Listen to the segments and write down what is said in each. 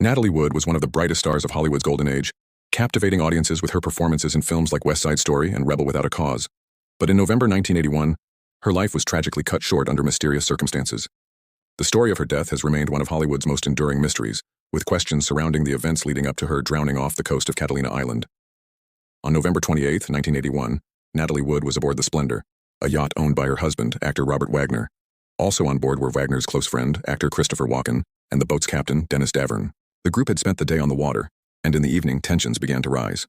Natalie Wood was one of the brightest stars of Hollywood's golden age, captivating audiences with her performances in films like West Side Story and Rebel Without a Cause. But in November 1981, her life was tragically cut short under mysterious circumstances. The story of her death has remained one of Hollywood's most enduring mysteries, with questions surrounding the events leading up to her drowning off the coast of Catalina Island. On November 28, 1981, Natalie Wood was aboard the Splendor, a yacht owned by her husband, actor Robert Wagner. Also on board were Wagner's close friend, actor Christopher Walken, and the boat's captain, Dennis Davern. The group had spent the day on the water, and in the evening tensions began to rise.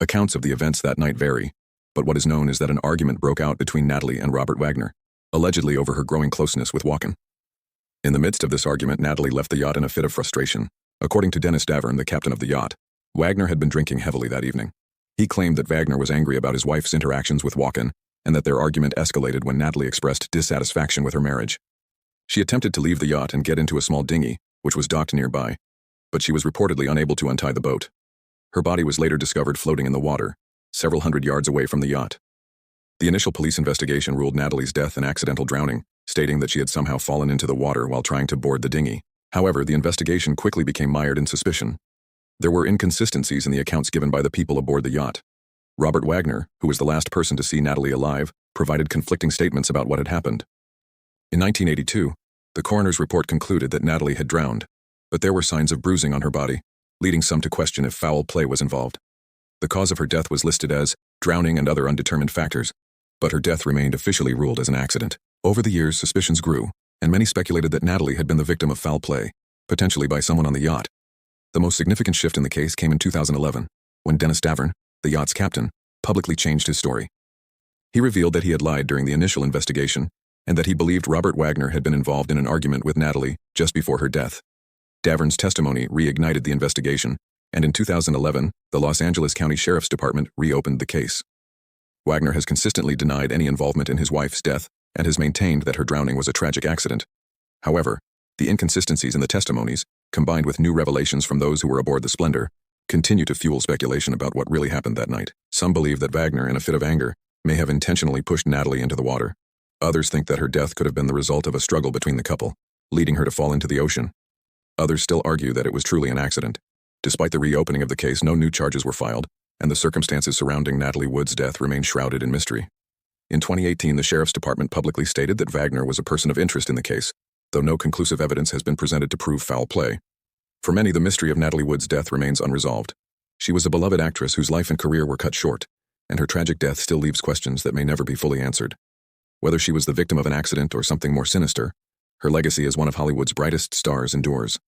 Accounts of the events that night vary, but what is known is that an argument broke out between Natalie and Robert Wagner, allegedly over her growing closeness with Walken. In the midst of this argument, Natalie left the yacht in a fit of frustration. According to Dennis Davern, the captain of the yacht, Wagner had been drinking heavily that evening. He claimed that Wagner was angry about his wife's interactions with Walken, and that their argument escalated when Natalie expressed dissatisfaction with her marriage. She attempted to leave the yacht and get into a small dinghy, which was docked nearby, but she was reportedly unable to untie the boat. Her body was later discovered floating in the water, several hundred yards away from the yacht. The initial police investigation ruled Natalie's death an accidental drowning, stating that she had somehow fallen into the water while trying to board the dinghy. However, the investigation quickly became mired in suspicion. There were inconsistencies in the accounts given by the people aboard the yacht. Robert Wagner, who was the last person to see Natalie alive, provided conflicting statements about what had happened. In 1982, the coroner's report concluded that Natalie had drowned, but there were signs of bruising on her body, leading some to question if foul play was involved. The cause of her death was listed as drowning and other undetermined factors, but her death remained officially ruled as an accident. Over the years, suspicions grew, and many speculated that Natalie had been the victim of foul play, potentially by someone on the yacht. The most significant shift in the case came in 2011, when Dennis Davern, the yacht's captain, publicly changed his story. He revealed that he had lied during the initial investigation, and that he believed Robert Wagner had been involved in an argument with Natalie just before her death. Davern's testimony reignited the investigation, and in 2011, the Los Angeles County Sheriff's Department reopened the case. Wagner has consistently denied any involvement in his wife's death and has maintained that her drowning was a tragic accident. However, the inconsistencies in the testimonies, combined with new revelations from those who were aboard the Splendor, continue to fuel speculation about what really happened that night. Some believe that Wagner, in a fit of anger, may have intentionally pushed Natalie into the water. Others think that her death could have been the result of a struggle between the couple, leading her to fall into the ocean. Others still argue that it was truly an accident. Despite the reopening of the case, no new charges were filed, and the circumstances surrounding Natalie Wood's death remain shrouded in mystery. In 2018, the Sheriff's Department publicly stated that Wagner was a person of interest in the case, though no conclusive evidence has been presented to prove foul play. For many, the mystery of Natalie Wood's death remains unresolved. She was a beloved actress whose life and career were cut short, and her tragic death still leaves questions that may never be fully answered. Whether she was the victim of an accident or something more sinister, her legacy as one of Hollywood's brightest stars endures.